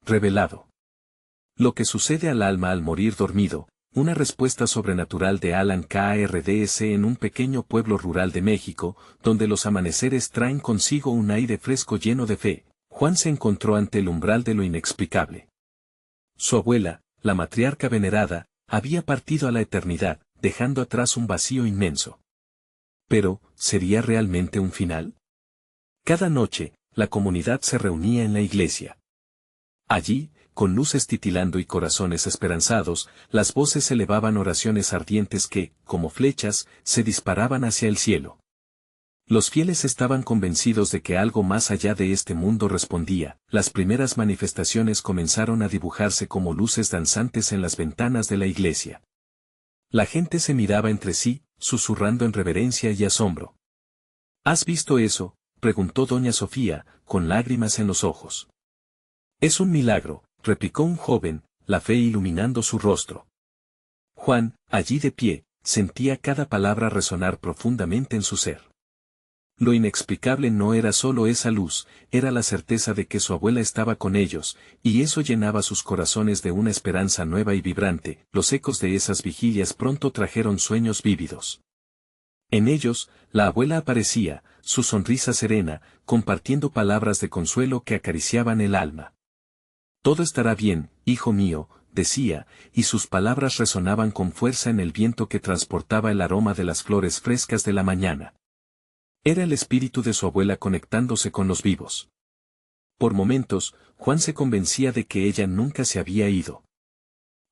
revelado. Lo que sucede al alma al morir dormido, una respuesta sobrenatural de Alan Kardec en un pequeño pueblo rural de México, donde los amaneceres traen consigo un aire fresco lleno de fe. Juan se encontró ante el umbral de lo inexplicable. Su abuela, la matriarca venerada, había partido a la eternidad, dejando atrás un vacío inmenso. Pero, ¿sería realmente un final? Cada noche, la comunidad se reunía en la iglesia. Allí, con luces titilando y corazones esperanzados, las voces elevaban oraciones ardientes que, como flechas, se disparaban hacia el cielo. Los fieles estaban convencidos de que algo más allá de este mundo respondía. Las primeras manifestaciones comenzaron a dibujarse como luces danzantes en las ventanas de la iglesia. La gente se miraba entre sí, susurrando en reverencia y asombro. ¿Has visto eso?, preguntó doña Sofía, con lágrimas en los ojos. Es un milagro, replicó un joven, la fe iluminando su rostro. Juan, allí de pie, sentía cada palabra resonar profundamente en su ser. Lo inexplicable no era solo esa luz, era la certeza de que su abuela estaba con ellos, y eso llenaba sus corazones de una esperanza nueva y vibrante. Los ecos de esas vigilias pronto trajeron sueños vívidos. En ellos, la abuela aparecía, su sonrisa serena, compartiendo palabras de consuelo que acariciaban el alma. Todo estará bien, hijo mío, decía, y sus palabras resonaban con fuerza en el viento que transportaba el aroma de las flores frescas de la mañana. Era el espíritu de su abuela conectándose con los vivos. Por momentos, Juan se convencía de que ella nunca se había ido.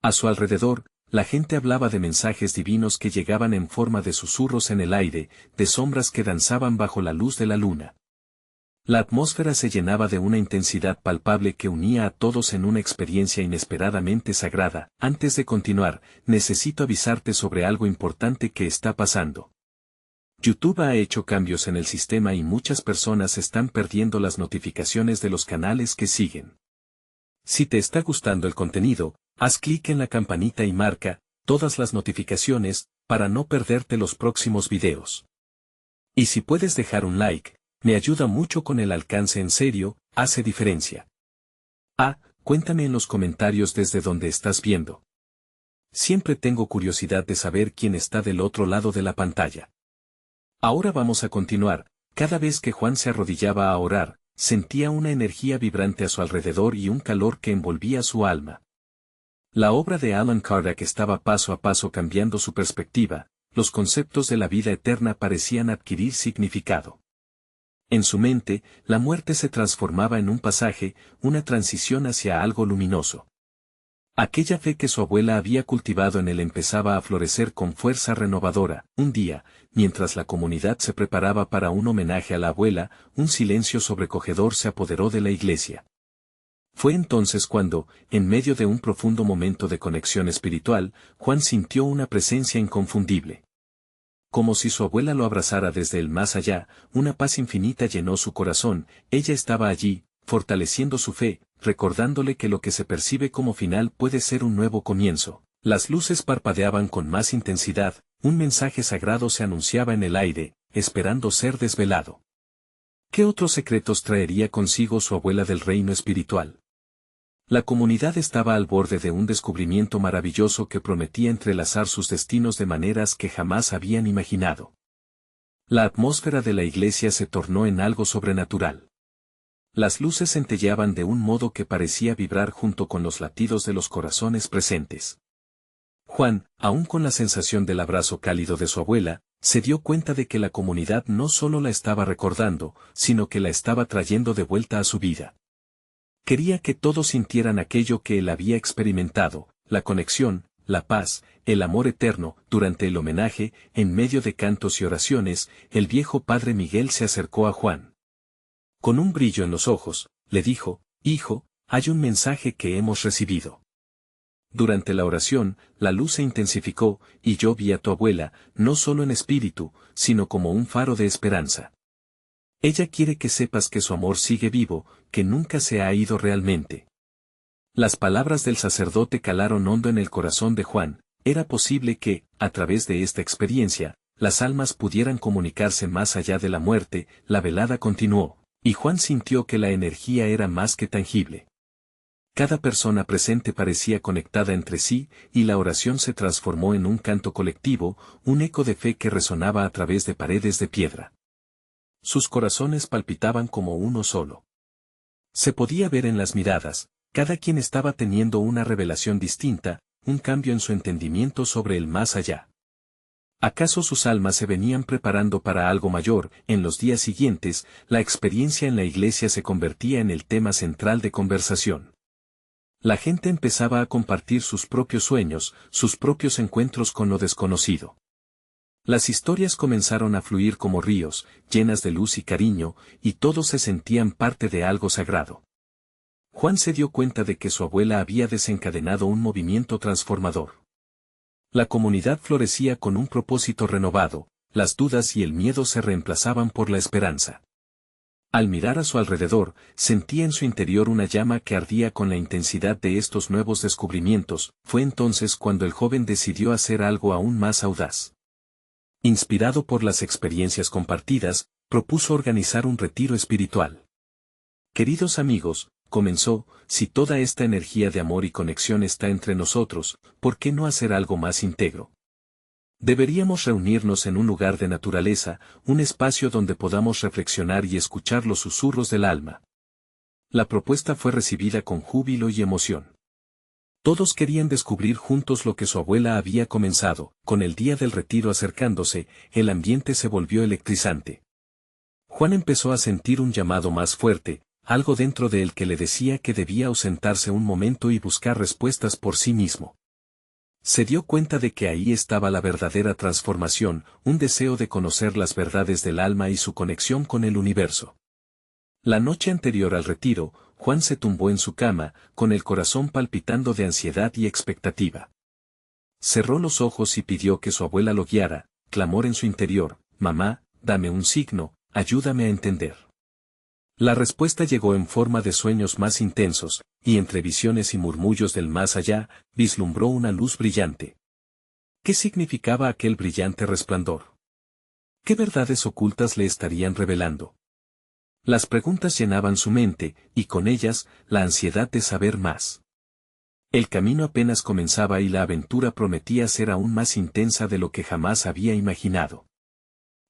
A su alrededor, la gente hablaba de mensajes divinos que llegaban en forma de susurros en el aire, de sombras que danzaban bajo la luz de la luna. La atmósfera se llenaba de una intensidad palpable que unía a todos en una experiencia inesperadamente sagrada. Antes de continuar, necesito avisarte sobre algo importante que está pasando. YouTube ha hecho cambios en el sistema y muchas personas están perdiendo las notificaciones de los canales que siguen. Si te está gustando el contenido, haz clic en la campanita y marca todas las notificaciones para no perderte los próximos videos. Y si puedes dejar un like, me ayuda mucho con el alcance, en serio, hace diferencia. Cuéntame en los comentarios desde donde estás viendo. Siempre tengo curiosidad de saber quién está del otro lado de la pantalla. Ahora vamos a continuar. Cada vez que Juan se arrodillaba a orar, sentía una energía vibrante a su alrededor y un calor que envolvía su alma. La obra de Allan Kardec estaba paso a paso cambiando su perspectiva, los conceptos de la vida eterna parecían adquirir significado. En su mente, la muerte se transformaba en un pasaje, una transición hacia algo luminoso. Aquella fe que su abuela había cultivado en él empezaba a florecer con fuerza renovadora. Un día, mientras la comunidad se preparaba para un homenaje a la abuela, un silencio sobrecogedor se apoderó de la iglesia. Fue entonces cuando, en medio de un profundo momento de conexión espiritual, Juan sintió una presencia inconfundible. Como si su abuela lo abrazara desde el más allá, una paz infinita llenó su corazón. Ella estaba allí, fortaleciendo su fe, recordándole que lo que se percibe como final puede ser un nuevo comienzo. Las luces parpadeaban con más intensidad, un mensaje sagrado se anunciaba en el aire, esperando ser desvelado. ¿Qué otros secretos traería consigo su abuela del reino espiritual? La comunidad estaba al borde de un descubrimiento maravilloso que prometía entrelazar sus destinos de maneras que jamás habían imaginado. La atmósfera de la iglesia se tornó en algo sobrenatural. Las luces centelleaban de un modo que parecía vibrar junto con los latidos de los corazones presentes. Juan, aún con la sensación del abrazo cálido de su abuela, se dio cuenta de que la comunidad no solo la estaba recordando, sino que la estaba trayendo de vuelta a su vida. Quería que todos sintieran aquello que él había experimentado, la conexión, la paz, el amor eterno. Durante el homenaje, en medio de cantos y oraciones, el viejo padre Miguel se acercó a Juan. Con un brillo en los ojos, le dijo: «Hijo, hay un mensaje que hemos recibido». Durante la oración, la luz se intensificó, y yo vi a tu abuela, no solo en espíritu, sino como un faro de esperanza. Ella quiere que sepas que su amor sigue vivo, que nunca se ha ido realmente. Las palabras del sacerdote calaron hondo en el corazón de Juan. Era posible que, a través de esta experiencia, las almas pudieran comunicarse más allá de la muerte. La velada continuó, y Juan sintió que la energía era más que tangible. Cada persona presente parecía conectada entre sí, y la oración se transformó en un canto colectivo, un eco de fe que resonaba a través de paredes de piedra. Sus corazones palpitaban como uno solo. Se podía ver en las miradas, cada quien estaba teniendo una revelación distinta, un cambio en su entendimiento sobre el más allá. ¿Acaso sus almas se venían preparando para algo mayor? En los días siguientes, la experiencia en la iglesia se convertía en el tema central de conversación. La gente empezaba a compartir sus propios sueños, sus propios encuentros con lo desconocido. Las historias comenzaron a fluir como ríos, llenas de luz y cariño, y todos se sentían parte de algo sagrado. Juan se dio cuenta de que su abuela había desencadenado un movimiento transformador. La comunidad florecía con un propósito renovado, las dudas y el miedo se reemplazaban por la esperanza. Al mirar a su alrededor, sentía en su interior una llama que ardía con la intensidad de estos nuevos descubrimientos. Fue entonces cuando el joven decidió hacer algo aún más audaz. Inspirado por las experiencias compartidas, propuso organizar un retiro espiritual. Queridos amigos, comenzó, si toda esta energía de amor y conexión está entre nosotros, ¿por qué no hacer algo más íntegro? Deberíamos reunirnos en un lugar de naturaleza, un espacio donde podamos reflexionar y escuchar los susurros del alma. La propuesta fue recibida con júbilo y emoción. Todos querían descubrir juntos lo que su abuela había comenzado. Con el día del retiro acercándose, el ambiente se volvió electrizante. Juan empezó a sentir un llamado más fuerte, algo dentro de él que le decía que debía ausentarse un momento y buscar respuestas por sí mismo. Se dio cuenta de que ahí estaba la verdadera transformación, un deseo de conocer las verdades del alma y su conexión con el universo. La noche anterior al retiro, Juan se tumbó en su cama, con el corazón palpitando de ansiedad y expectativa. Cerró los ojos y pidió que su abuela lo guiara, clamor en su interior: «Mamá, dame un signo, ayúdame a entender». La respuesta llegó en forma de sueños más intensos, y entre visiones y murmullos del más allá, vislumbró una luz brillante. ¿Qué significaba aquel brillante resplandor? ¿Qué verdades ocultas le estarían revelando? Las preguntas llenaban su mente, y con ellas, la ansiedad de saber más. El camino apenas comenzaba y la aventura prometía ser aún más intensa de lo que jamás había imaginado.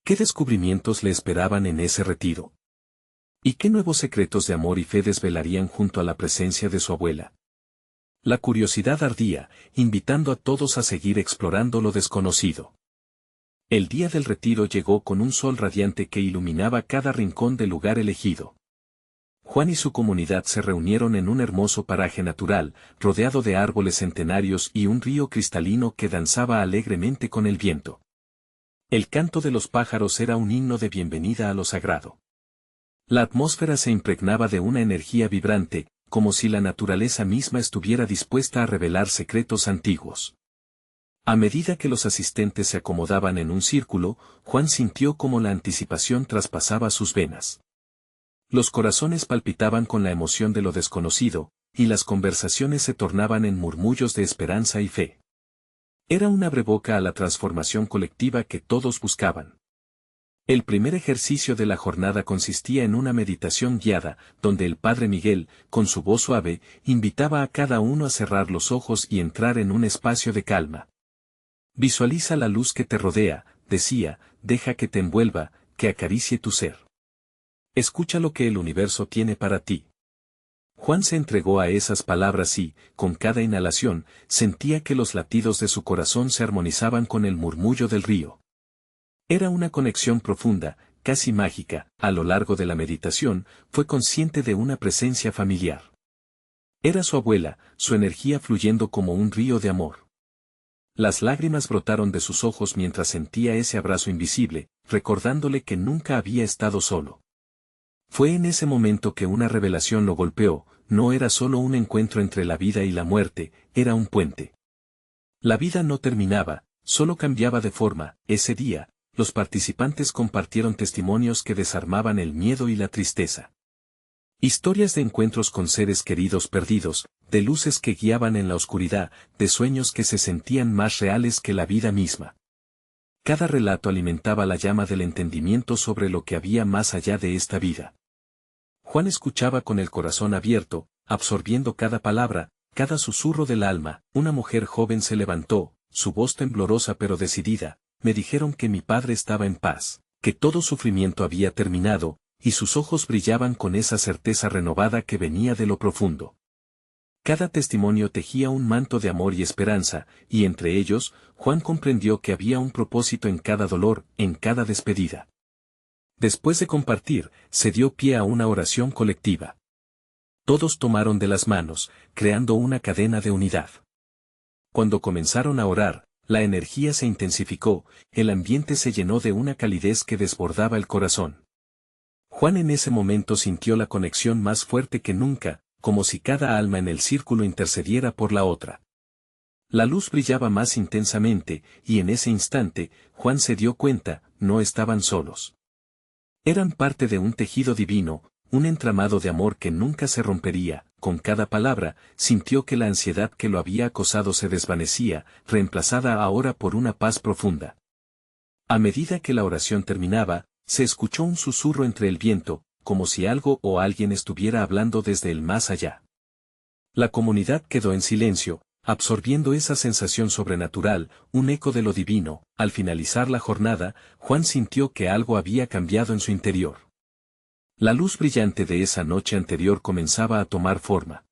¿Qué descubrimientos le esperaban en ese retiro? ¿Y qué nuevos secretos de amor y fe desvelarían junto a la presencia de su abuela? La curiosidad ardía, invitando a todos a seguir explorando lo desconocido. El día del retiro llegó con un sol radiante que iluminaba cada rincón del lugar elegido. Juan y su comunidad se reunieron en un hermoso paraje natural, rodeado de árboles centenarios y un río cristalino que danzaba alegremente con el viento. El canto de los pájaros era un himno de bienvenida a lo sagrado. La atmósfera se impregnaba de una energía vibrante, como si la naturaleza misma estuviera dispuesta a revelar secretos antiguos. A medida que los asistentes se acomodaban en un círculo, Juan sintió como la anticipación traspasaba sus venas. Los corazones palpitaban con la emoción de lo desconocido, y las conversaciones se tornaban en murmullos de esperanza y fe. Era un abreboca a la transformación colectiva que todos buscaban. El primer ejercicio de la jornada consistía en una meditación guiada, donde el Padre Miguel, con su voz suave, invitaba a cada uno a cerrar los ojos y entrar en un espacio de calma. Visualiza la luz que te rodea, decía, deja que te envuelva, que acaricie tu ser. Escucha lo que el universo tiene para ti. Juan se entregó a esas palabras y, con cada inhalación, sentía que los latidos de su corazón se armonizaban con el murmullo del río. Era una conexión profunda, casi mágica. A lo largo de la meditación, fue consciente de una presencia familiar. Era su abuela, su energía fluyendo como un río de amor. Las lágrimas brotaron de sus ojos mientras sentía ese abrazo invisible, recordándole que nunca había estado solo. Fue en ese momento que una revelación lo golpeó: no era solo un encuentro entre la vida y la muerte, era un puente. La vida no terminaba, solo cambiaba de forma. Ese día, los participantes compartieron testimonios que desarmaban el miedo y la tristeza. Historias de encuentros con seres queridos perdidos, de luces que guiaban en la oscuridad, de sueños que se sentían más reales que la vida misma. Cada relato alimentaba la llama del entendimiento sobre lo que había más allá de esta vida. Juan escuchaba con el corazón abierto, absorbiendo cada palabra, cada susurro del alma. Una mujer joven se levantó, su voz temblorosa pero decidida. Me dijeron que mi padre estaba en paz, que todo sufrimiento había terminado, y sus ojos brillaban con esa certeza renovada que venía de lo profundo. Cada testimonio tejía un manto de amor y esperanza, y entre ellos, Juan comprendió que había un propósito en cada dolor, en cada despedida. Después de compartir, se dio pie a una oración colectiva. Todos tomaron de las manos, creando una cadena de unidad. Cuando comenzaron a orar, la energía se intensificó, el ambiente se llenó de una calidez que desbordaba el corazón. Juan en ese momento sintió la conexión más fuerte que nunca, como si cada alma en el círculo intercediera por la otra. La luz brillaba más intensamente, y en ese instante, Juan se dio cuenta, no estaban solos. Eran parte de un tejido divino, un entramado de amor que nunca se rompería. Con cada palabra, sintió que la ansiedad que lo había acosado se desvanecía, reemplazada ahora por una paz profunda. A medida que la oración terminaba, se escuchó un susurro entre el viento, como si algo o alguien estuviera hablando desde el más allá. La comunidad quedó en silencio, absorbiendo esa sensación sobrenatural, un eco de lo divino. Al finalizar la jornada, Juan sintió que algo había cambiado en su interior. La luz brillante de esa noche anterior comenzaba a tomar forma.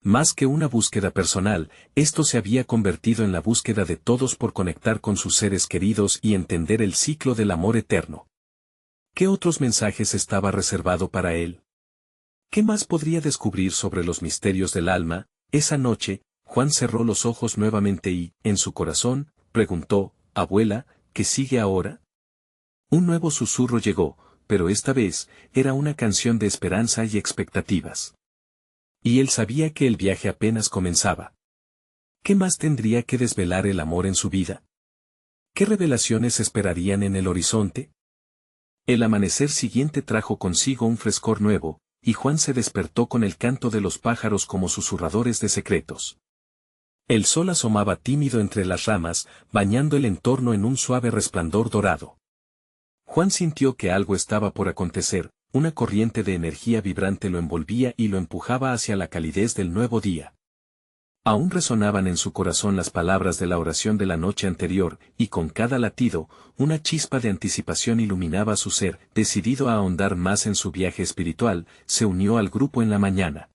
Más que una búsqueda personal, esto se había convertido en la búsqueda de todos por conectar con sus seres queridos y entender el ciclo del amor eterno. ¿Qué otros mensajes estaba reservado para él? ¿Qué más podría descubrir sobre los misterios del alma? Esa noche, Juan cerró los ojos nuevamente y, en su corazón, preguntó, «Abuela, ¿qué sigue ahora?» Un nuevo susurro llegó, pero esta vez, era una canción de esperanza y expectativas. Y él sabía que el viaje apenas comenzaba. ¿Qué más tendría que desvelar el amor en su vida? ¿Qué revelaciones esperarían en el horizonte? El amanecer siguiente trajo consigo un frescor nuevo, y Juan se despertó con el canto de los pájaros como susurradores de secretos. El sol asomaba tímido entre las ramas, bañando el entorno en un suave resplandor dorado. Juan sintió que algo estaba por acontecer, una corriente de energía vibrante lo envolvía y lo empujaba hacia la calidez del nuevo día. Aún resonaban en su corazón las palabras de la oración de la noche anterior, y con cada latido, una chispa de anticipación iluminaba su ser. Decidido a ahondar más en su viaje espiritual, se unió al grupo en la mañana.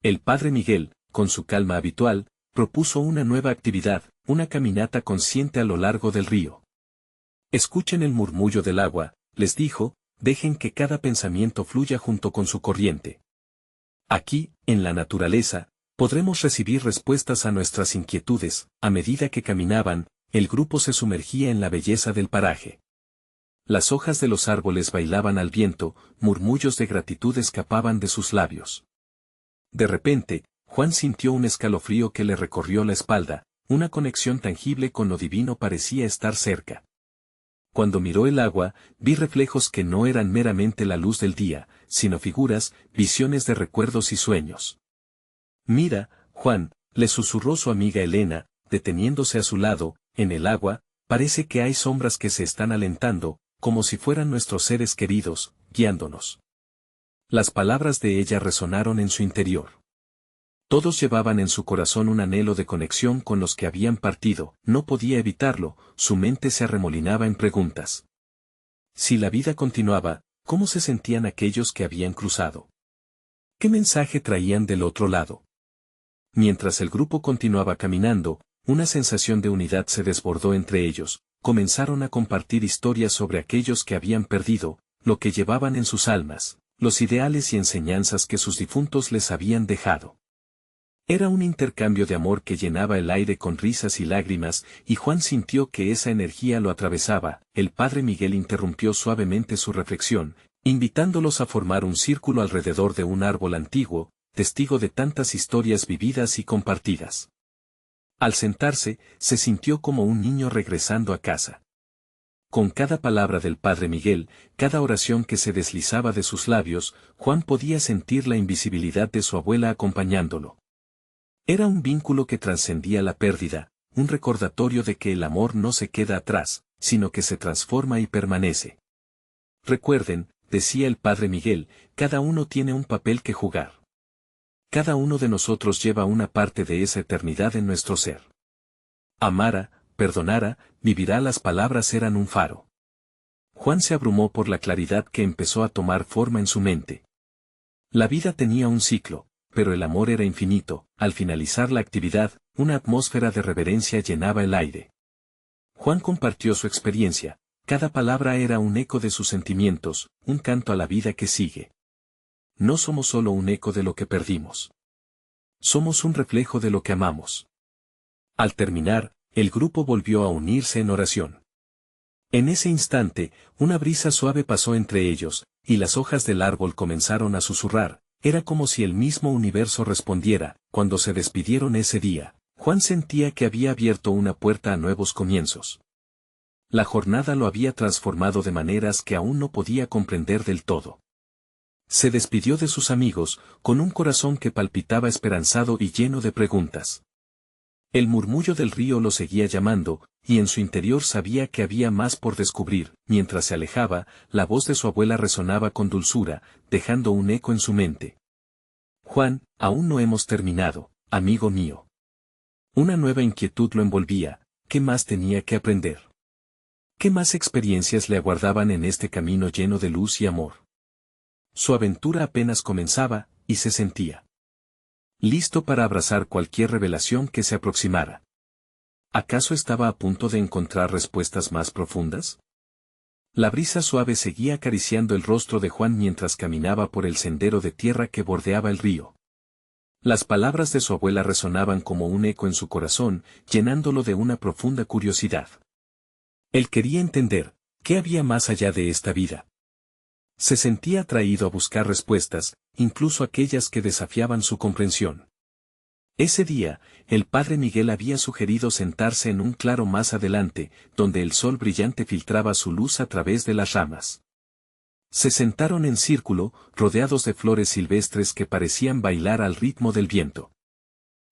El padre Miguel, con su calma habitual, propuso una nueva actividad, una caminata consciente a lo largo del río. Escuchen el murmullo del agua, les dijo, dejen que cada pensamiento fluya junto con su corriente. Aquí, en la naturaleza, podremos recibir respuestas a nuestras inquietudes. A medida que caminaban, el grupo se sumergía en la belleza del paraje. Las hojas de los árboles bailaban al viento, murmullos de gratitud escapaban de sus labios. De repente, Juan sintió un escalofrío que le recorrió la espalda, una conexión tangible con lo divino parecía estar cerca. Cuando miró el agua, vi reflejos que no eran meramente la luz del día, sino figuras, visiones de recuerdos y sueños. «Mira, Juan», le susurró su amiga Elena, deteniéndose a su lado, «en el agua, parece que hay sombras que se están alentando, como si fueran nuestros seres queridos, guiándonos». Las palabras de ella resonaron en su interior. Todos llevaban en su corazón un anhelo de conexión con los que habían partido, no podía evitarlo, su mente se arremolinaba en preguntas. Si la vida continuaba, ¿cómo se sentían aquellos que habían cruzado? ¿Qué mensaje traían del otro lado? Mientras el grupo continuaba caminando, una sensación de unidad se desbordó entre ellos, comenzaron a compartir historias sobre aquellos que habían perdido, lo que llevaban en sus almas, los ideales y enseñanzas que sus difuntos les habían dejado. Era un intercambio de amor que llenaba el aire con risas y lágrimas, y Juan sintió que esa energía lo atravesaba. El padre Miguel interrumpió suavemente su reflexión, invitándolos a formar un círculo alrededor de un árbol antiguo, testigo de tantas historias vividas y compartidas. Al sentarse, se sintió como un niño regresando a casa. Con cada palabra del padre Miguel, cada oración que se deslizaba de sus labios, Juan podía sentir la invisibilidad de su abuela acompañándolo. Era un vínculo que trascendía la pérdida, un recordatorio de que el amor no se queda atrás, sino que se transforma y permanece. Recuerden, decía el padre Miguel, cada uno tiene un papel que jugar. cada uno de nosotros lleva una parte de esa eternidad en nuestro ser. Amara, perdonara, vivirá. Las palabras eran un faro. Juan se abrumó por la claridad que empezó a tomar forma en su mente. La vida tenía un ciclo, pero el amor era infinito. Al finalizar la actividad, una atmósfera de reverencia llenaba el aire. Juan compartió su experiencia. Cada palabra era un eco de sus sentimientos, un canto a la vida que sigue. No somos solo un eco de lo que perdimos. Somos un reflejo de lo que amamos. Al terminar, el grupo volvió a unirse en oración. En ese instante, una brisa suave pasó entre ellos, y las hojas del árbol comenzaron a susurrar. Era como si el mismo universo respondiera. Cuando se despidieron ese día, Juan sentía que había abierto una puerta a nuevos comienzos. La jornada lo había transformado de maneras que aún no podía comprender del todo. Se despidió de sus amigos, con un corazón que palpitaba esperanzado y lleno de preguntas. El murmullo del río lo seguía llamando, y en su interior sabía que había más por descubrir. Mientras se alejaba, la voz de su abuela resonaba con dulzura, dejando un eco en su mente. Juan, aún no hemos terminado, amigo mío. Una nueva inquietud lo envolvía. ¿Qué más tenía que aprender? ¿Qué más experiencias le aguardaban en este camino lleno de luz y amor? Su aventura apenas comenzaba, y se sentía listo para abrazar cualquier revelación que se aproximara. ¿Acaso estaba a punto de encontrar respuestas más profundas? La brisa suave seguía acariciando el rostro de Juan mientras caminaba por el sendero de tierra que bordeaba el río. Las palabras de su abuela resonaban como un eco en su corazón, llenándolo de una profunda curiosidad. Él quería entender, ¿qué había más allá de esta vida? Se sentía atraído a buscar respuestas, incluso aquellas que desafiaban su comprensión. Ese día, el padre Miguel había sugerido sentarse en un claro más adelante, donde el sol brillante filtraba su luz a través de las ramas. Se sentaron en círculo, rodeados de flores silvestres que parecían bailar al ritmo del viento.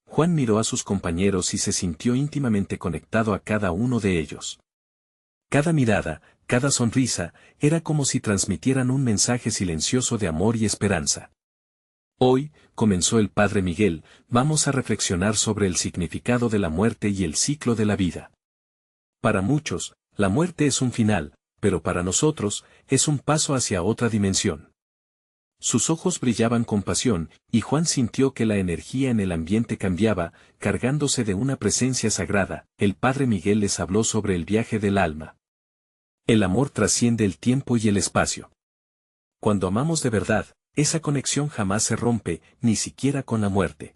Juan miró a sus compañeros y se sintió íntimamente conectado a cada uno de ellos. Cada mirada, cada sonrisa, era como si transmitieran un mensaje silencioso de amor y esperanza. Hoy, comenzó el padre Miguel, vamos a reflexionar sobre el significado de la muerte y el ciclo de la vida. Para muchos, la muerte es un final, pero para nosotros, es un paso hacia otra dimensión. Sus ojos brillaban con pasión, y Juan sintió que la energía en el ambiente cambiaba, cargándose de una presencia sagrada. El padre Miguel les habló sobre el viaje del alma. El amor trasciende el tiempo y el espacio. Cuando amamos de verdad, esa conexión jamás se rompe, ni siquiera con la muerte.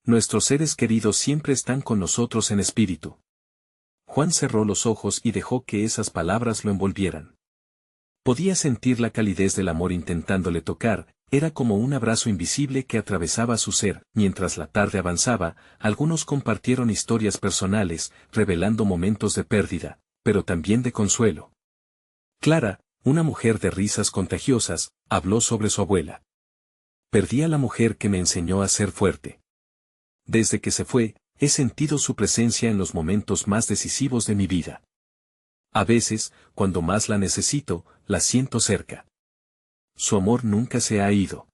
Nuestros seres queridos siempre están con nosotros en espíritu. Juan cerró los ojos y dejó que esas palabras lo envolvieran. Podía sentir la calidez del amor intentándole tocar, era como un abrazo invisible que atravesaba su ser. Mientras la tarde avanzaba, algunos compartieron historias personales, revelando momentos de pérdida, pero también de consuelo. Clara, una mujer de risas contagiosas, habló sobre su abuela. Perdí a la mujer que me enseñó a ser fuerte. Desde que se fue, he sentido su presencia en los momentos más decisivos de mi vida. A veces, cuando más la necesito, la siento cerca. Su amor nunca se ha ido.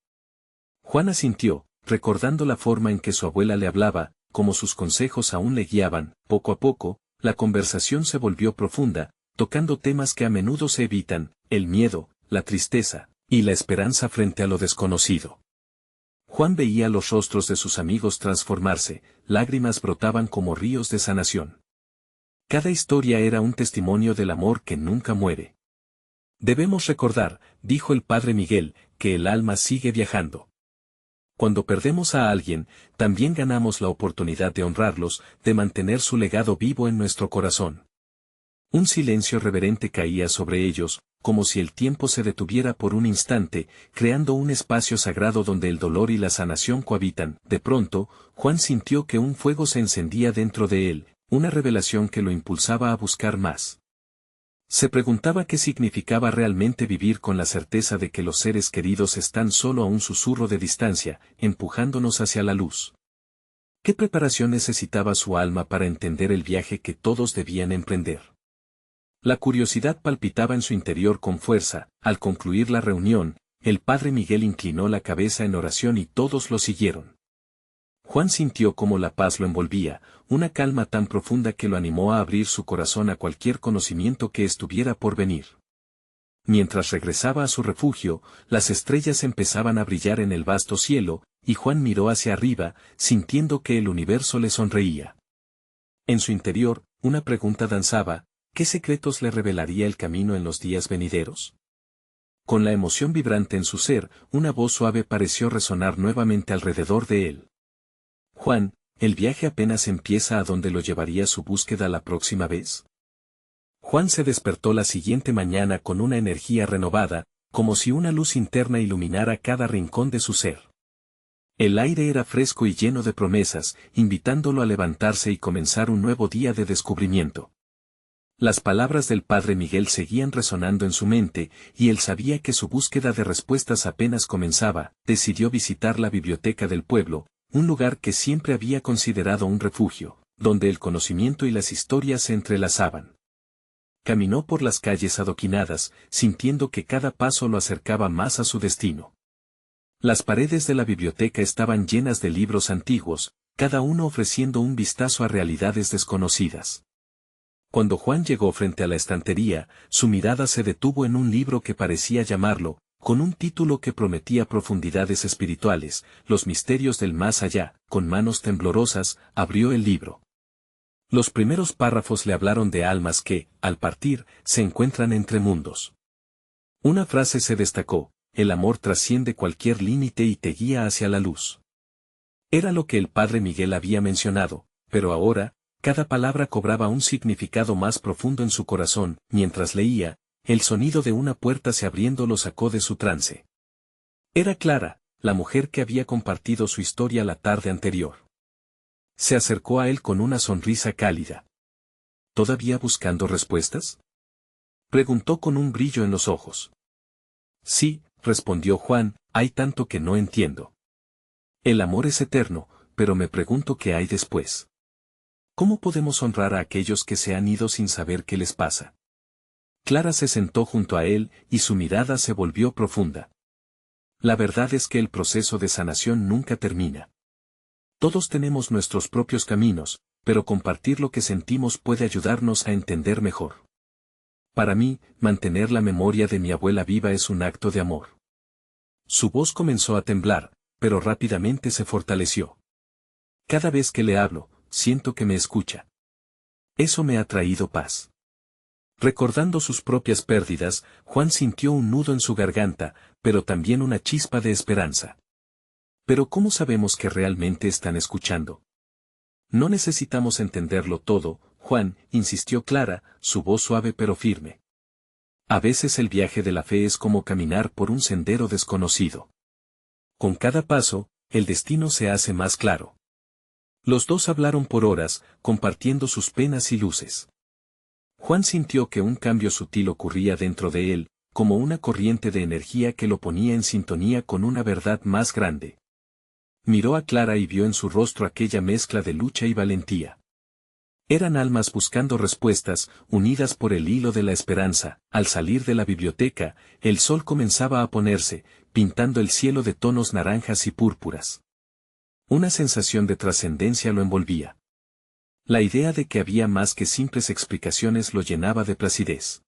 Juan asintió, recordando la forma en que su abuela le hablaba, como sus consejos aún le guiaban. Poco a poco, la conversación se volvió profunda, tocando temas que a menudo se evitan, el miedo, la tristeza, y la esperanza frente a lo desconocido. Juan veía los rostros de sus amigos transformarse, lágrimas brotaban como ríos de sanación. Cada historia era un testimonio del amor que nunca muere. Debemos recordar, dijo el padre Miguel, que el alma sigue viajando. Cuando perdemos a alguien, también ganamos la oportunidad de honrarlos, de mantener su legado vivo en nuestro corazón. Un silencio reverente caía sobre ellos, como si el tiempo se detuviera por un instante, creando un espacio sagrado donde el dolor y la sanación cohabitan. De pronto, Juan sintió que un fuego se encendía dentro de él, una revelación que lo impulsaba a buscar más. Se preguntaba qué significaba realmente vivir con la certeza de que los seres queridos están solo a un susurro de distancia, empujándonos hacia la luz. ¿Qué preparación necesitaba su alma para entender el viaje que todos debían emprender? La curiosidad palpitaba en su interior con fuerza. Al concluir la reunión, el padre Miguel inclinó la cabeza en oración y todos lo siguieron. Juan sintió cómo la paz lo envolvía, una calma tan profunda que lo animó a abrir su corazón a cualquier conocimiento que estuviera por venir. Mientras regresaba a su refugio, las estrellas empezaban a brillar en el vasto cielo, y Juan miró hacia arriba, sintiendo que el universo le sonreía. En su interior, una pregunta danzaba: ¿qué secretos le revelaría el camino en los días venideros? Con la emoción vibrante en su ser, una voz suave pareció resonar nuevamente alrededor de él. Juan, el viaje apenas empieza. ¿A dónde lo llevaría su búsqueda la próxima vez? Juan se despertó la siguiente mañana con una energía renovada, como si una luz interna iluminara cada rincón de su ser. El aire era fresco y lleno de promesas, invitándolo a levantarse y comenzar un nuevo día de descubrimiento. Las palabras del padre Miguel seguían resonando en su mente, y él sabía que su búsqueda de respuestas apenas comenzaba. Decidió visitar la biblioteca del pueblo, un lugar que siempre había considerado un refugio, donde el conocimiento y las historias se entrelazaban. Caminó por las calles adoquinadas, sintiendo que cada paso lo acercaba más a su destino. Las paredes de la biblioteca estaban llenas de libros antiguos, cada uno ofreciendo un vistazo a realidades desconocidas. Cuando Juan llegó frente a la estantería, su mirada se detuvo en un libro que parecía llamarlo, con un título que prometía profundidades espirituales, Los misterios del más allá. Con manos temblorosas, abrió el libro. Los primeros párrafos le hablaron de almas que, al partir, se encuentran entre mundos. Una frase se destacó: el amor trasciende cualquier límite y te guía hacia la luz. Era lo que el padre Miguel había mencionado, pero ahora, cada palabra cobraba un significado más profundo en su corazón. Mientras leía, el sonido de una puerta se abriendo lo sacó de su trance. Era Clara, la mujer que había compartido su historia la tarde anterior. Se acercó a él con una sonrisa cálida. ¿Todavía buscando respuestas?, preguntó con un brillo en los ojos. Sí, respondió Juan, hay tanto que no entiendo. El amor es eterno, pero me pregunto qué hay después. ¿Cómo podemos honrar a aquellos que se han ido sin saber qué les pasa? Clara se sentó junto a él, y su mirada se volvió profunda. La verdad es que el proceso de sanación nunca termina. Todos tenemos nuestros propios caminos, pero compartir lo que sentimos puede ayudarnos a entender mejor. Para mí, mantener la memoria de mi abuela viva es un acto de amor. Su voz comenzó a temblar, pero rápidamente se fortaleció. Cada vez que le hablo, siento que me escucha. Eso me ha traído paz. Recordando sus propias pérdidas, Juan sintió un nudo en su garganta, pero también una chispa de esperanza. Pero ¿cómo sabemos que realmente están escuchando? No necesitamos entenderlo todo, Juan, insistió Clara, su voz suave pero firme. A veces el viaje de la fe es como caminar por un sendero desconocido. Con cada paso, el destino se hace más claro. Los dos hablaron por horas, compartiendo sus penas y luces. Juan sintió que un cambio sutil ocurría dentro de él, como una corriente de energía que lo ponía en sintonía con una verdad más grande. Miró a Clara y vio en su rostro aquella mezcla de lucha y valentía. Eran almas buscando respuestas, unidas por el hilo de la esperanza. Al salir de la biblioteca, el sol comenzaba a ponerse, pintando el cielo de tonos naranjas y púrpuras. Una sensación de trascendencia lo envolvía. La idea de que había más que simples explicaciones lo llenaba de placidez.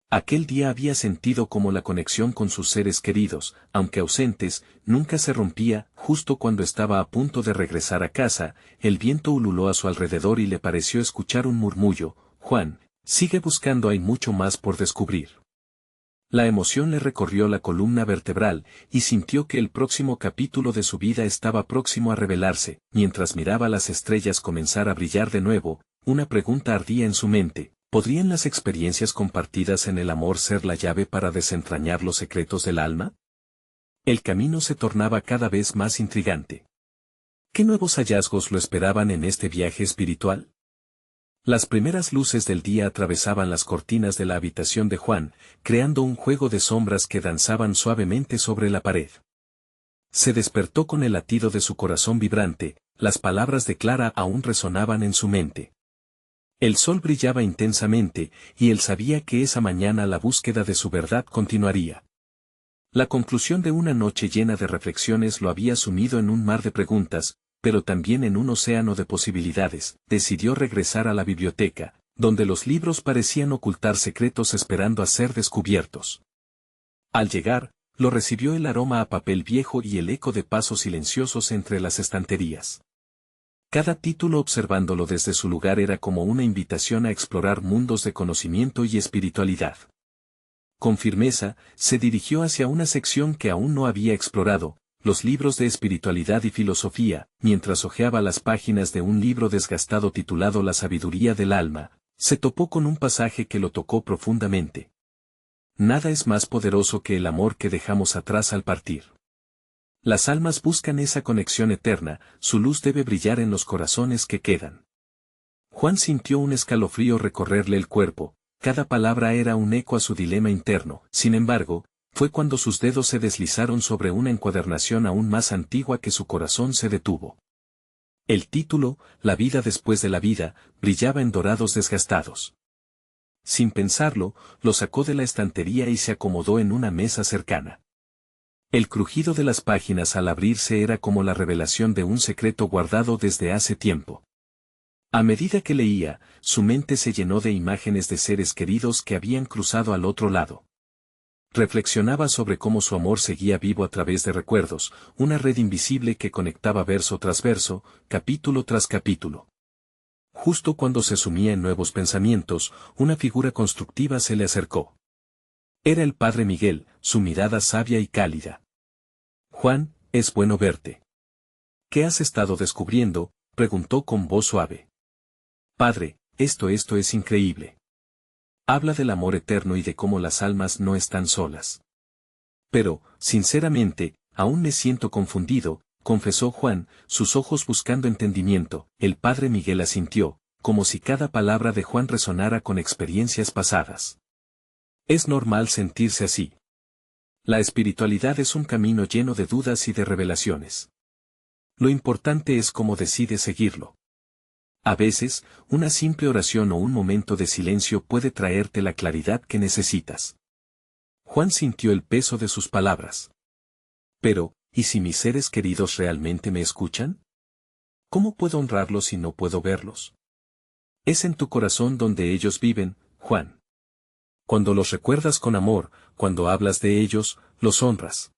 Aquel día había sentido como la conexión con sus seres queridos, aunque ausentes, nunca se rompía. Justo cuando estaba a punto de regresar a casa, el viento ululó a su alrededor y le pareció escuchar un murmullo: Juan, sigue buscando, hay mucho más por descubrir. La emoción le recorrió la columna vertebral, y sintió que el próximo capítulo de su vida estaba próximo a revelarse. Mientras miraba las estrellas comenzar a brillar de nuevo, una pregunta ardía en su mente: ¿podrían las experiencias compartidas en el amor ser la llave para desentrañar los secretos del alma? El camino se tornaba cada vez más intrigante. ¿Qué nuevos hallazgos lo esperaban en este viaje espiritual? Las primeras luces del día atravesaban las cortinas de la habitación de Juan, creando un juego de sombras que danzaban suavemente sobre la pared. Se despertó con el latido de su corazón vibrante, las palabras de Clara aún resonaban en su mente. El sol brillaba intensamente, y él sabía que esa mañana la búsqueda de su verdad continuaría. La conclusión de una noche llena de reflexiones lo había sumido en un mar de preguntas, pero también en un océano de posibilidades. Decidió regresar a la biblioteca, donde los libros parecían ocultar secretos esperando a ser descubiertos. Al llegar, lo recibió el aroma a papel viejo y el eco de pasos silenciosos entre las estanterías. Cada título observándolo desde su lugar era como una invitación a explorar mundos de conocimiento y espiritualidad. Con firmeza, se dirigió hacia una sección que aún no había explorado, los libros de espiritualidad y filosofía. Mientras hojeaba las páginas de un libro desgastado titulado La sabiduría del alma, se topó con un pasaje que lo tocó profundamente. Nada es más poderoso que el amor que dejamos atrás al partir. Las almas buscan esa conexión eterna, su luz debe brillar en los corazones que quedan. Juan sintió un escalofrío recorrerle el cuerpo, cada palabra era un eco a su dilema interno. Sin embargo, fue cuando sus dedos se deslizaron sobre una encuadernación aún más antigua que su corazón se detuvo. El título, La vida después de la vida, brillaba en dorados desgastados. Sin pensarlo, lo sacó de la estantería y se acomodó en una mesa cercana. El crujido de las páginas al abrirse era como la revelación de un secreto guardado desde hace tiempo. A medida que leía, su mente se llenó de imágenes de seres queridos que habían cruzado al otro lado. Reflexionaba sobre cómo su amor seguía vivo a través de recuerdos, una red invisible que conectaba verso tras verso, capítulo tras capítulo. Justo cuando se sumía en nuevos pensamientos, una figura constructiva se le acercó. Era el padre Miguel, su mirada sabia y cálida. «Juan, es bueno verte». «¿Qué has estado descubriendo?», preguntó con voz suave. «Padre, esto es increíble. Habla del amor eterno y de cómo las almas no están solas». «Pero, sinceramente, aún me siento confundido», confesó Juan, sus ojos buscando entendimiento. El padre Miguel asintió, como si cada palabra de Juan resonara con experiencias pasadas. «Es normal sentirse así. La espiritualidad es un camino lleno de dudas y de revelaciones. Lo importante es cómo decides seguirlo. A veces, una simple oración o un momento de silencio puede traerte la claridad que necesitas». Juan sintió el peso de sus palabras. «Pero, ¿y si mis seres queridos realmente me escuchan? ¿Cómo puedo honrarlos si no puedo verlos? Es en tu corazón donde ellos viven, Juan. Cuando los recuerdas con amor, cuando hablas de ellos, los honras.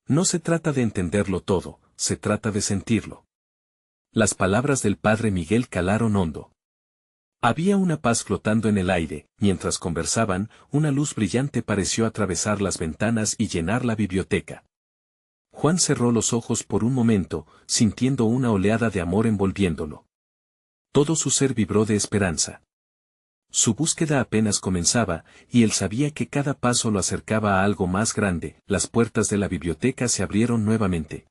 No se trata de entenderlo todo, se trata de sentirlo». Las palabras del padre Miguel calaron hondo. Había una paz flotando en el aire. Mientras conversaban, una luz brillante pareció atravesar las ventanas y llenar la biblioteca. Juan cerró los ojos por un momento, sintiendo una oleada de amor envolviéndolo. Todo su ser vibró de esperanza. Su búsqueda apenas comenzaba, y él sabía que cada paso lo acercaba a algo más grande. Las puertas de la biblioteca se abrieron nuevamente.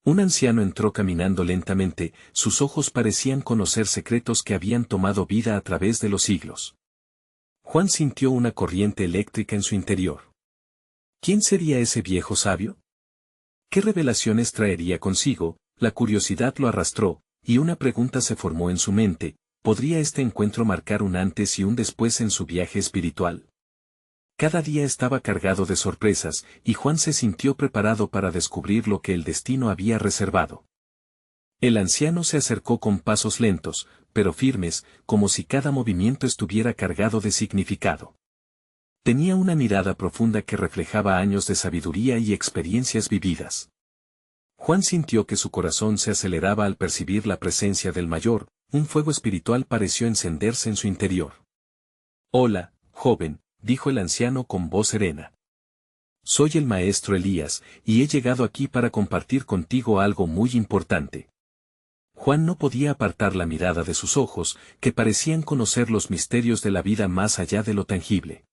Un anciano entró caminando lentamente, sus ojos parecían conocer secretos que habían tomado vida a través de los siglos. Juan sintió una corriente eléctrica en su interior. ¿Quién sería ese viejo sabio? ¿Qué revelaciones traería consigo? La curiosidad lo arrastró, y una pregunta se formó en su mente: ¿podría este encuentro marcar un antes y un después en su viaje espiritual? Cada día estaba cargado de sorpresas, y Juan se sintió preparado para descubrir lo que el destino había reservado. El anciano se acercó con pasos lentos, pero firmes, como si cada movimiento estuviera cargado de significado. Tenía una mirada profunda que reflejaba años de sabiduría y experiencias vividas. Juan sintió que su corazón se aceleraba al percibir la presencia del Mayor, un fuego espiritual pareció encenderse en su interior. «Hola, joven», dijo el anciano con voz serena. «Soy el maestro Elías, y he llegado aquí para compartir contigo algo muy importante». Juan no podía apartar la mirada de sus ojos, que parecían conocer los misterios de la vida más allá de lo tangible.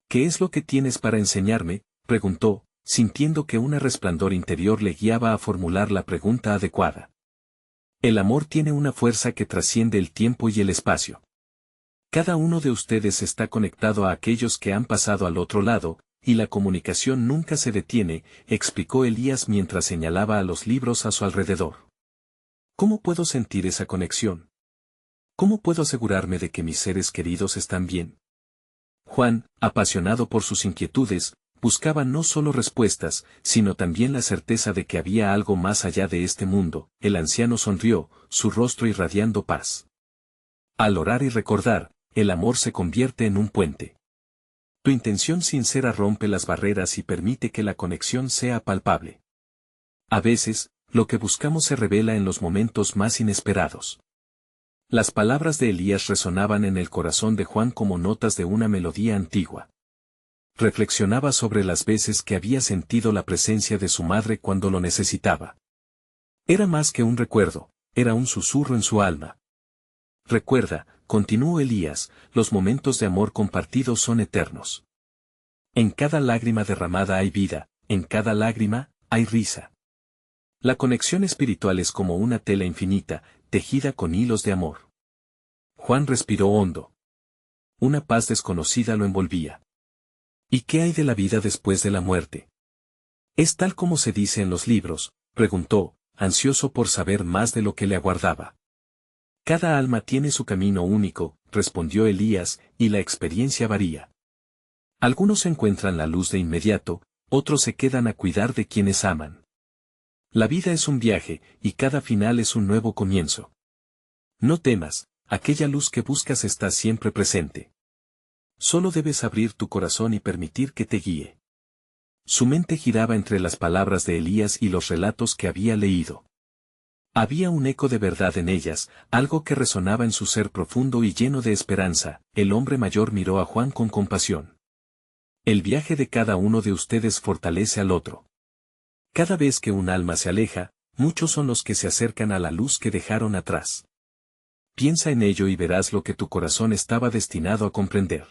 «¿Qué es lo que tienes para enseñarme?», preguntó, sintiendo que un resplandor interior le guiaba a formular la pregunta adecuada. «El amor tiene una fuerza que trasciende el tiempo y el espacio. Cada uno de ustedes está conectado a aquellos que han pasado al otro lado, y la comunicación nunca se detiene», explicó Elías mientras señalaba a los libros a su alrededor. «¿Cómo puedo sentir esa conexión? ¿Cómo puedo asegurarme de que mis seres queridos están bien?». Juan, apasionado por sus inquietudes, buscaba no solo respuestas, sino también la certeza de que había algo más allá de este mundo. El anciano sonrió, su rostro irradiando paz. Al orar y recordar, el amor se convierte en un puente. Tu intención sincera rompe las barreras y permite que la conexión sea palpable. A veces, lo que buscamos se revela en los momentos más inesperados. Las palabras de Elías resonaban en el corazón de Juan como notas de una melodía antigua. Reflexionaba sobre las veces que había sentido la presencia de su madre cuando lo necesitaba. Era más que un recuerdo, era un susurro en su alma. Recuerda, continuó Elías, los momentos de amor compartidos son eternos. En cada lágrima derramada hay vida, en cada lágrima, hay risa. La conexión espiritual es como una tela infinita, tejida con hilos de amor. Juan respiró hondo. Una paz desconocida lo envolvía. ¿Y qué hay de la vida después de la muerte? ¿Es tal como se dice en los libros?, preguntó, ansioso por saber más de lo que le aguardaba. Cada alma tiene su camino único, respondió Elías, y la experiencia varía. Algunos encuentran la luz de inmediato, otros se quedan a cuidar de quienes aman. La vida es un viaje, y cada final es un nuevo comienzo. No temas, aquella luz que buscas está siempre presente. Solo debes abrir tu corazón y permitir que te guíe. Su mente giraba entre las palabras de Elías y los relatos que había leído. Había un eco de verdad en ellas, algo que resonaba en su ser profundo y lleno de esperanza. El hombre mayor miró a Juan con compasión. El viaje de cada uno de ustedes fortalece al otro. Cada vez que un alma se aleja, muchos son los que se acercan a la luz que dejaron atrás. Piensa en ello y verás lo que tu corazón estaba destinado a comprender.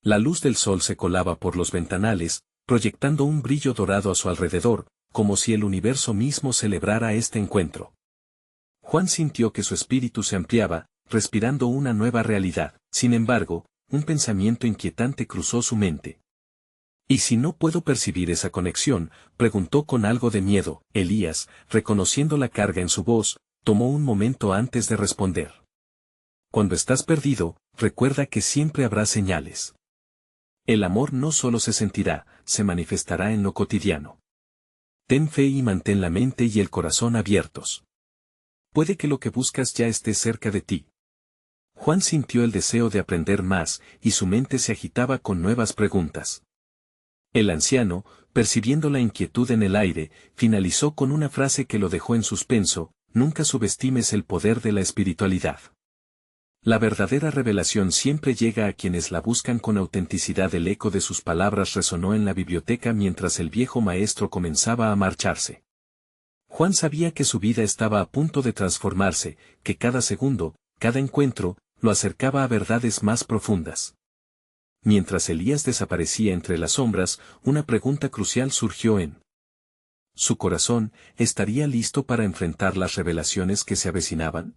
La luz del sol se colaba por los ventanales, proyectando un brillo dorado a su alrededor, como si el universo mismo celebrara este encuentro. Juan sintió que su espíritu se ampliaba, respirando una nueva realidad. Sin embargo, un pensamiento inquietante cruzó su mente. ¿Y si no puedo percibir esa conexión?, preguntó con algo de miedo. Elías, reconociendo la carga en su voz, tomó un momento antes de responder. Cuando estás perdido, recuerda que siempre habrá señales. El amor no solo se sentirá, se manifestará en lo cotidiano. Ten fe y mantén la mente y el corazón abiertos. Puede que lo que buscas ya esté cerca de ti. Juan sintió el deseo de aprender más, y su mente se agitaba con nuevas preguntas. El anciano, percibiendo la inquietud en el aire, finalizó con una frase que lo dejó en suspenso: nunca subestimes el poder de la espiritualidad. La verdadera revelación siempre llega a quienes la buscan con autenticidad. El eco de sus palabras resonó en la biblioteca mientras el viejo maestro comenzaba a marcharse. Juan sabía que su vida estaba a punto de transformarse, que cada segundo, cada encuentro, lo acercaba a verdades más profundas. Mientras Elías desaparecía entre las sombras, una pregunta crucial surgió en su corazón: ¿estaría listo para enfrentar las revelaciones que se avecinaban?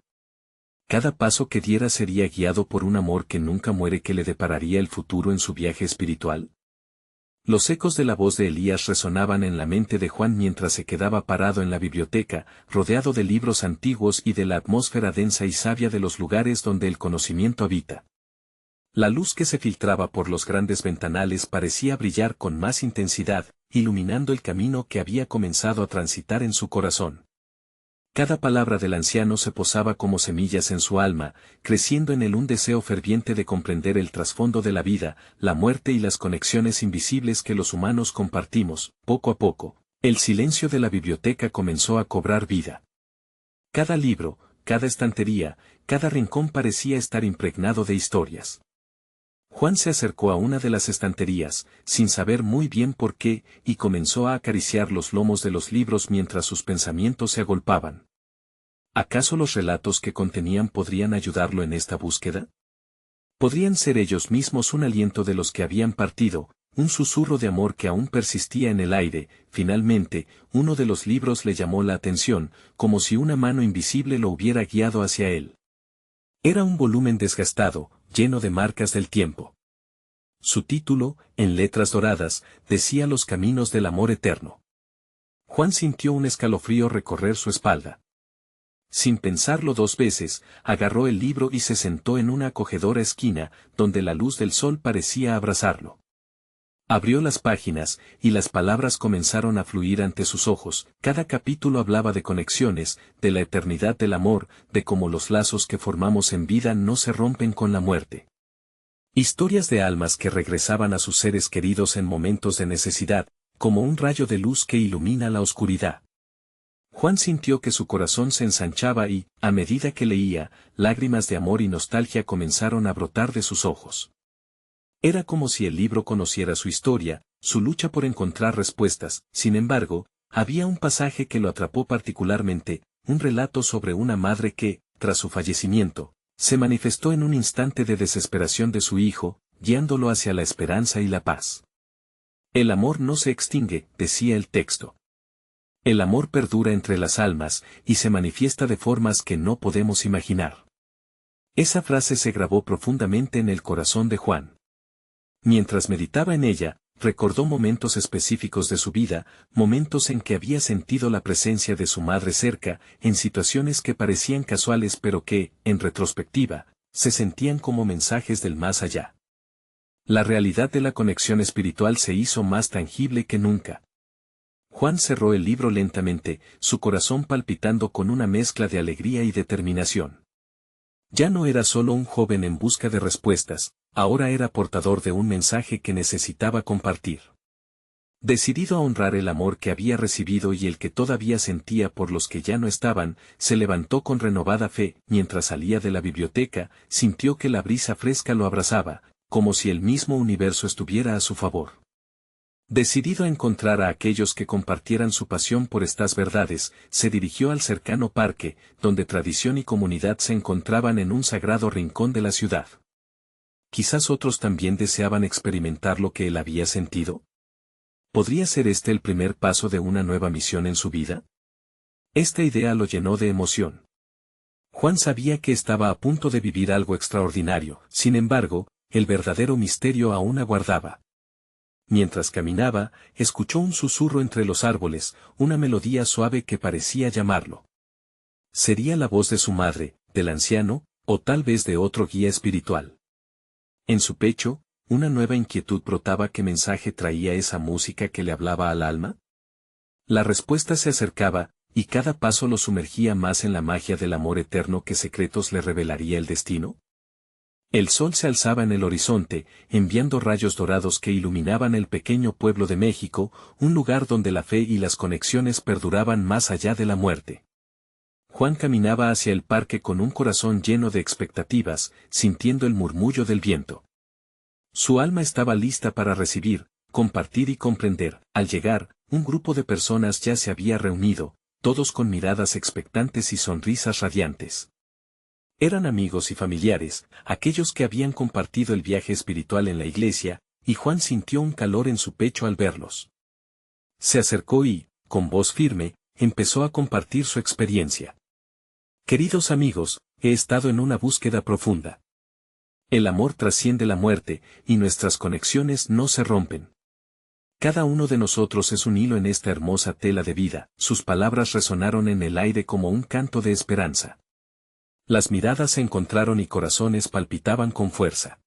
Cada paso que diera sería guiado por un amor que nunca muere que le depararía el futuro en su viaje espiritual. Los ecos de la voz de Elías resonaban en la mente de Juan mientras se quedaba parado en la biblioteca, rodeado de libros antiguos y de la atmósfera densa y sabia de los lugares donde el conocimiento habita. La luz que se filtraba por los grandes ventanales parecía brillar con más intensidad, iluminando el camino que había comenzado a transitar en su corazón. Cada palabra del anciano se posaba como semillas en su alma, creciendo en él un deseo ferviente de comprender el trasfondo de la vida, la muerte y las conexiones invisibles que los humanos compartimos. Poco a poco, el silencio de la biblioteca comenzó a cobrar vida. Cada libro, cada estantería, cada rincón parecía estar impregnado de historias. Juan se acercó a una de las estanterías, sin saber muy bien por qué, y comenzó a acariciar los lomos de los libros mientras sus pensamientos se agolpaban. ¿Acaso los relatos que contenían podrían ayudarlo en esta búsqueda? ¿Podrían ser ellos mismos un aliento de los que habían partido, un susurro de amor que aún persistía en el aire? Finalmente, uno de los libros le llamó la atención, como si una mano invisible lo hubiera guiado hacia él. Era un volumen desgastado, lleno de marcas del tiempo. Su título, en letras doradas, decía Los caminos del amor eterno. Juan sintió un escalofrío recorrer su espalda. Sin pensarlo dos veces, agarró el libro y se sentó en una acogedora esquina, donde la luz del sol parecía abrazarlo. Abrió las páginas, y las palabras comenzaron a fluir ante sus ojos. Cada capítulo hablaba de conexiones, de la eternidad del amor, de cómo los lazos que formamos en vida no se rompen con la muerte. Historias de almas que regresaban a sus seres queridos en momentos de necesidad, como un rayo de luz que ilumina la oscuridad. Juan sintió que su corazón se ensanchaba y, a medida que leía, lágrimas de amor y nostalgia comenzaron a brotar de sus ojos. Era como si el libro conociera su historia, su lucha por encontrar respuestas. Sin embargo, había un pasaje que lo atrapó particularmente, un relato sobre una madre que, tras su fallecimiento, se manifestó en un instante de desesperación de su hijo, guiándolo hacia la esperanza y la paz. El amor no se extingue, decía el texto. El amor perdura entre las almas, y se manifiesta de formas que no podemos imaginar. Esa frase se grabó profundamente en el corazón de Juan. Mientras meditaba en ella, recordó momentos específicos de su vida, momentos en que había sentido la presencia de su madre cerca, en situaciones que parecían casuales pero que, en retrospectiva, se sentían como mensajes del más allá. La realidad de la conexión espiritual se hizo más tangible que nunca. Juan cerró el libro lentamente, su corazón palpitando con una mezcla de alegría y determinación. Ya no era solo un joven en busca de respuestas, ahora era portador de un mensaje que necesitaba compartir. Decidido a honrar el amor que había recibido y el que todavía sentía por los que ya no estaban, se levantó con renovada fe. Mientras salía de la biblioteca, sintió que la brisa fresca lo abrazaba, como si el mismo universo estuviera a su favor. Decidido a encontrar a aquellos que compartieran su pasión por estas verdades, se dirigió al cercano parque, donde tradición y comunidad se encontraban en un sagrado rincón de la ciudad. Quizás otros también deseaban experimentar lo que él había sentido. ¿Podría ser este el primer paso de una nueva misión en su vida? Esta idea lo llenó de emoción. Juan sabía que estaba a punto de vivir algo extraordinario, sin embargo, el verdadero misterio aún aguardaba. Mientras caminaba, escuchó un susurro entre los árboles, una melodía suave que parecía llamarlo. ¿Sería la voz de su madre, del anciano, o tal vez de otro guía espiritual? En su pecho, una nueva inquietud brotaba. ¿Qué mensaje traía esa música que le hablaba al alma? La respuesta se acercaba, y cada paso lo sumergía más en la magia del amor eterno. ¿Qué secretos le revelaría el destino? El sol se alzaba en el horizonte, enviando rayos dorados que iluminaban el pequeño pueblo de México, un lugar donde la fe y las conexiones perduraban más allá de la muerte. Juan caminaba hacia el parque con un corazón lleno de expectativas, sintiendo el murmullo del viento. Su alma estaba lista para recibir, compartir y comprender. Al llegar, un grupo de personas ya se había reunido, todos con miradas expectantes y sonrisas radiantes. Eran amigos y familiares, aquellos que habían compartido el viaje espiritual en la iglesia, y Juan sintió un calor en su pecho al verlos. Se acercó y, con voz firme, empezó a compartir su experiencia. Queridos amigos, he estado en una búsqueda profunda. El amor trasciende la muerte, y nuestras conexiones no se rompen. Cada uno de nosotros es un hilo en esta hermosa tela de vida. Sus palabras resonaron en el aire como un canto de esperanza. Las miradas se encontraron y corazones palpitaban con fuerza.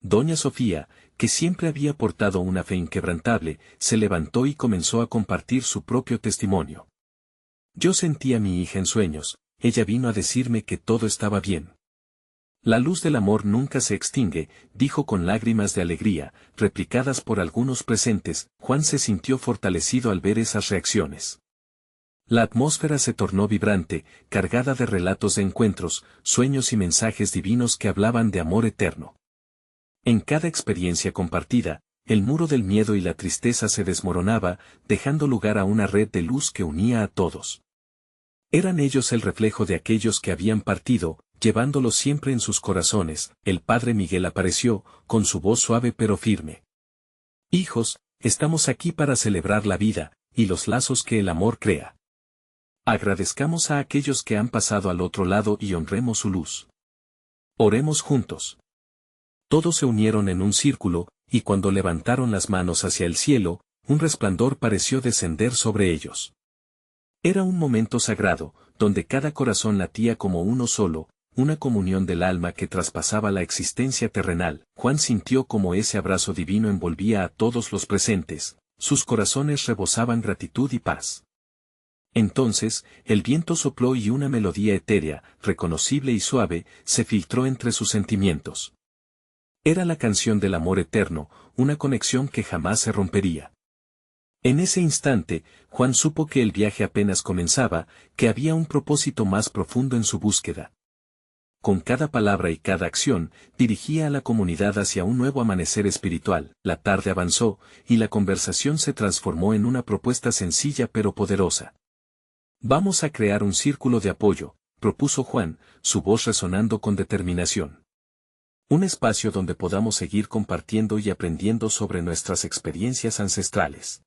Doña Sofía, que siempre había portado una fe inquebrantable, se levantó y comenzó a compartir su propio testimonio. Yo sentí a mi hija en sueños, ella vino a decirme que todo estaba bien. La luz del amor nunca se extingue, dijo con lágrimas de alegría, replicadas por algunos presentes. Juan se sintió fortalecido al ver esas reacciones. La atmósfera se tornó vibrante, cargada de relatos de encuentros, sueños y mensajes divinos que hablaban de amor eterno. En cada experiencia compartida, el muro del miedo y la tristeza se desmoronaba, dejando lugar a una red de luz que unía a todos. Eran ellos el reflejo de aquellos que habían partido, llevándolos siempre en sus corazones. El padre Miguel apareció, con su voz suave pero firme. Hijos, estamos aquí para celebrar la vida, y los lazos que el amor crea. Agradezcamos a aquellos que han pasado al otro lado y honremos su luz. Oremos juntos. Todos se unieron en un círculo, y cuando levantaron las manos hacia el cielo, un resplandor pareció descender sobre ellos. Era un momento sagrado, donde cada corazón latía como uno solo, una comunión del alma que traspasaba la existencia terrenal. Juan sintió como ese abrazo divino envolvía a todos los presentes, sus corazones rebosaban gratitud y paz. Entonces, el viento sopló y una melodía etérea, reconocible y suave, se filtró entre sus sentimientos. Era la canción del amor eterno, una conexión que jamás se rompería. En ese instante, Juan supo que el viaje apenas comenzaba, que había un propósito más profundo en su búsqueda. Con cada palabra y cada acción, dirigía a la comunidad hacia un nuevo amanecer espiritual. La tarde avanzó, y la conversación se transformó en una propuesta sencilla pero poderosa. Vamos a crear un círculo de apoyo, propuso Juan, su voz resonando con determinación. Un espacio donde podamos seguir compartiendo y aprendiendo sobre nuestras experiencias ancestrales.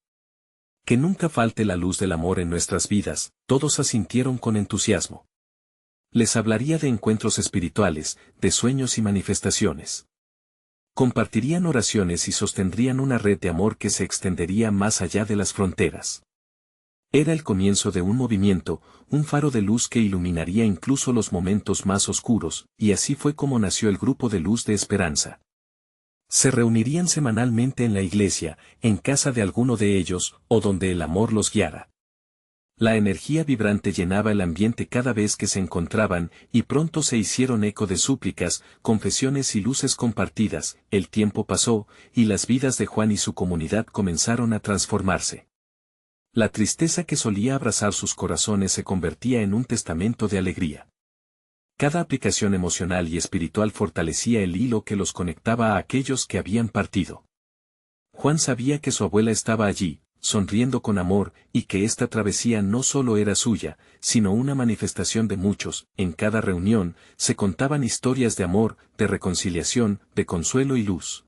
Que nunca falte la luz del amor en nuestras vidas. Todos asintieron con entusiasmo. Les hablaría de encuentros espirituales, de sueños y manifestaciones. Compartirían oraciones y sostendrían una red de amor que se extendería más allá de las fronteras. Era el comienzo de un movimiento, un faro de luz que iluminaría incluso los momentos más oscuros, y así fue como nació el Grupo de Luz de Esperanza. Se reunirían semanalmente en la iglesia, en casa de alguno de ellos, o donde el amor los guiara. La energía vibrante llenaba el ambiente cada vez que se encontraban, y pronto se hicieron eco de súplicas, confesiones y luces compartidas. El tiempo pasó, y las vidas de Juan y su comunidad comenzaron a transformarse. La tristeza que solía abrazar sus corazones se convertía en un testamento de alegría. Cada aplicación emocional y espiritual fortalecía el hilo que los conectaba a aquellos que habían partido. Juan sabía que su abuela estaba allí, sonriendo con amor, y que esta travesía no solo era suya, sino una manifestación de muchos. En cada reunión, se contaban historias de amor, de reconciliación, de consuelo y luz.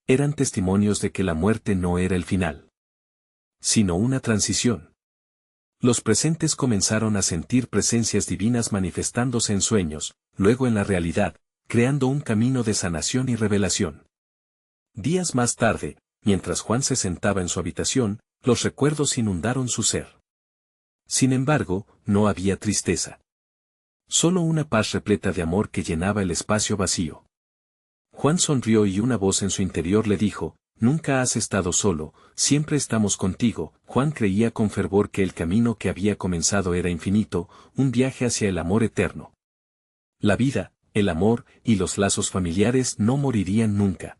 Eran testimonios de que la muerte no era el final, sino una transición. Los presentes comenzaron a sentir presencias divinas manifestándose en sueños, luego en la realidad, creando un camino de sanación y revelación. Días más tarde, mientras Juan se sentaba en su habitación, los recuerdos inundaron su ser. Sin embargo, no había tristeza. Solo una paz repleta de amor que llenaba el espacio vacío. Juan sonrió y una voz en su interior le dijo: «Nunca has estado solo, siempre estamos contigo». Juan creía con fervor que el camino que había comenzado era infinito, un viaje hacia el amor eterno. La vida, el amor y los lazos familiares no morirían nunca.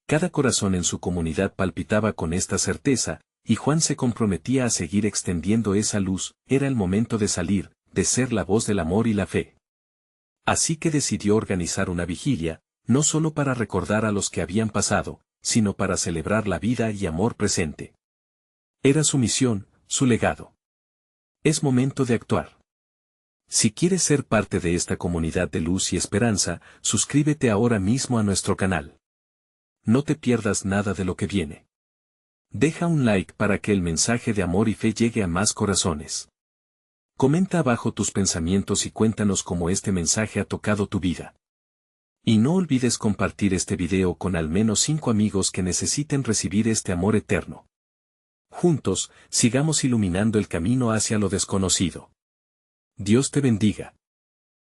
Cada corazón en su comunidad palpitaba con esta certeza, y Juan se comprometía a seguir extendiendo esa luz. Era el momento de salir, de ser la voz del amor y la fe. Así que decidió organizar una vigilia, no solo para recordar a los que habían pasado, sino para celebrar la vida y amor presente. Era su misión, su legado. Es momento de actuar. Si quieres ser parte de esta comunidad de luz y esperanza, suscríbete ahora mismo a nuestro canal. No te pierdas nada de lo que viene. Deja un like para que el mensaje de amor y fe llegue a más corazones. Comenta abajo tus pensamientos y cuéntanos cómo este mensaje ha tocado tu vida. Y no olvides compartir este video con al menos 5 amigos que necesiten recibir este amor eterno. Juntos, sigamos iluminando el camino hacia lo desconocido. Dios te bendiga.